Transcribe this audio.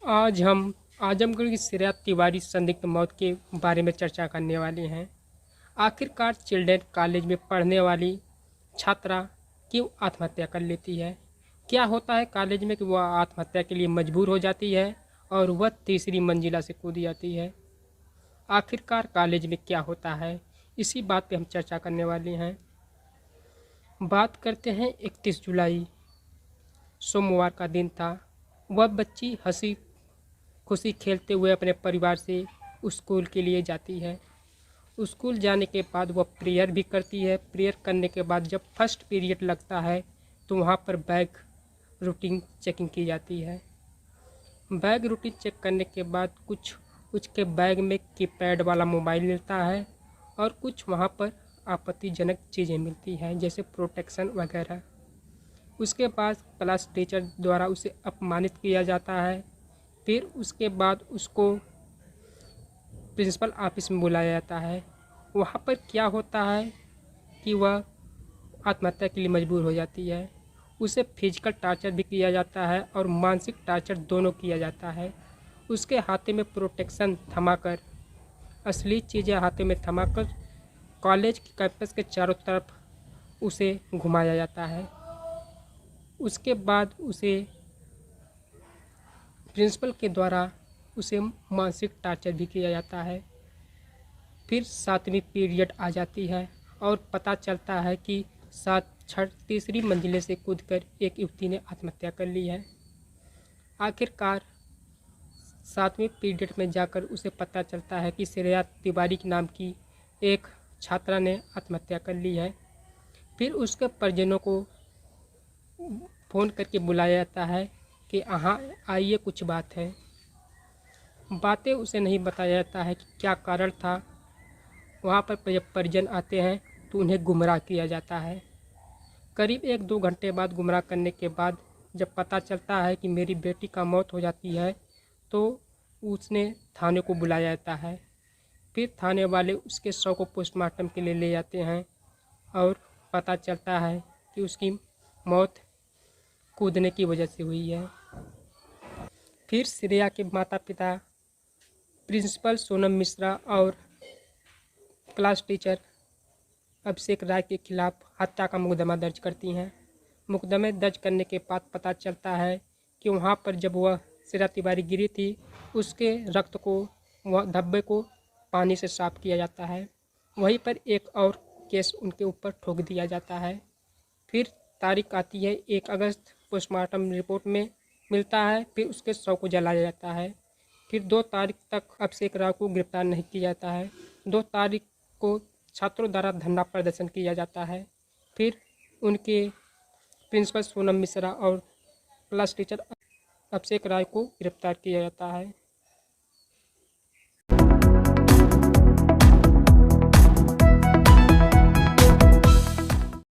आज हम आजमगढ़ की श्रेया तिवारी संदिग्ध मौत के बारे में चर्चा करने वाले हैं। आखिरकार चिल्ड्रेन कॉलेज में पढ़ने वाली छात्रा क्यों आत्महत्या कर लेती है? क्या होता है कॉलेज में कि वह आत्महत्या के लिए मजबूर हो जाती है और वह तीसरी मंजिला से कूद जाती है? आखिरकार कॉलेज में क्या होता है, इसी बात पे हम चर्चा करने वाले हैं। बात करते हैं 31 जुलाई, सोमवार का दिन था। वह बच्ची हंसी खुशी खेलते हुए अपने परिवार से स्कूल के लिए जाती है। स्कूल जाने के बाद वह प्रेयर भी करती है। प्रेयर करने के बाद जब फर्स्ट पीरियड लगता है तो वहाँ पर बैग रूटीन चेकिंग की जाती है। बैग रूटीन चेक करने के बाद कुछ उसके बैग में कीपैड वाला मोबाइल मिलता है और कुछ वहाँ पर आपत्तिजनक चीज़ें मिलती हैं, जैसे प्रोटेक्शन वगैरह। उसके बाद क्लास टीचर द्वारा उसे अपमानित किया जाता है। फिर उसके बाद उसको प्रिंसिपल ऑफिस में बुलाया जाता है। वहाँ पर क्या होता है कि वह आत्महत्या के लिए मजबूर हो जाती है। उसे फिजिकल टॉर्चर भी किया जाता है और मानसिक टॉर्चर दोनों किया जाता है। उसके हाथे में प्रोटेक्शन थमाकर, असली चीज़ें हाथे में थमाकर कॉलेज के कैंपस के चारों तरफ उसे घुमाया जाता है। उसके बाद उसे प्रिंसिपल के द्वारा उसे मानसिक टॉर्चर भी किया जाता है। फिर 7वीं पीरियड आ जाती है और पता चलता है कि तीसरी मंजिले से कूदकर एक युवती ने आत्महत्या कर ली है। आखिरकार 7वीं पीरियड में जाकर उसे पता चलता है कि श्रेया तिवारी के नाम की एक छात्रा ने आत्महत्या कर ली है। फिर उसके परिजनों को फ़ोन करके बुलाया जाता है कि यहाँ आइए, कुछ बात है। बातें उसे नहीं बताया जाता है कि क्या कारण था। वहाँ पर जब परिजन आते हैं तो उन्हें गुमराह किया जाता है। करीब 1-2 घंटे बाद गुमराह करने के बाद जब पता चलता है कि मेरी बेटी का मौत हो जाती है तो उसने थाने को बुलाया जाता है। फिर थाने वाले उसके शव को पोस्टमार्टम के लिए ले जाते हैं और पता चलता है कि उसकी मौत कूदने की वजह से हुई है। फिर श्रेया के माता पिता प्रिंसिपल सोनम मिश्रा और क्लास टीचर अभिषेक राय के खिलाफ हत्या का मुकदमा दर्ज करती हैं। मुकदमे दर्ज करने के बाद पता चलता है कि वहाँ पर जब वह श्रेया तिवारी गिरी थी, उसके रक्त को, वह धब्बे को पानी से साफ किया जाता है। वहीं पर एक और केस उनके ऊपर ठोक दिया जाता है। फिर तारीख आती है 1 अगस्त, पोस्टमार्टम रिपोर्ट में मिलता है। फिर उसके शव को जलाया जाता है। फिर 2 तारीख तक अभिषेक राव को गिरफ्तार नहीं किया जाता है। 2 तारीख को छात्रों द्वारा धरना प्रदर्शन किया जाता है। फिर उनके प्रिंसिपल सोनम मिश्रा और क्लास टीचर अभिषेक राय को गिरफ्तार किया जाता है।